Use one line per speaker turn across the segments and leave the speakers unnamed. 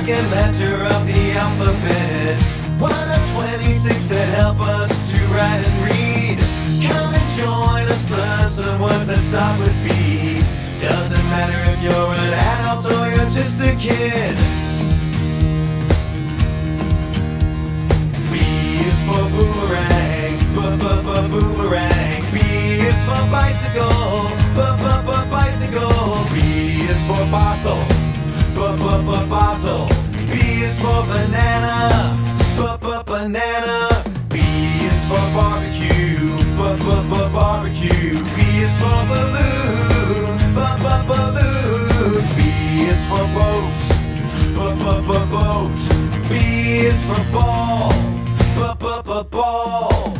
second letter of the alphabet. One of 26 that help us to write and read. Come and join us, learn some words that start with B. Doesn't matter if you're an adult or you're just a kid. B is for boomerang, boomerang. B is for bicycle, bicycle. B is for bottle, bottle. B is for banana, banana. B is for barbecue, barbecue. B is for balloons, balloons. B is for boat, boat. B is for ball, ball.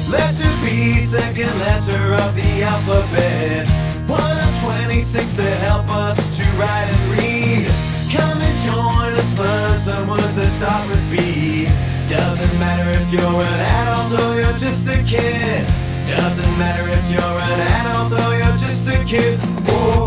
Letter B, second letter of the alphabet. One of 26 that help us to write and read. Come and join us, learn some words that start with B. Doesn't matter if you're an adult or you're just a kid. Doesn't matter if you're an adult or you're just a kid. Whoa.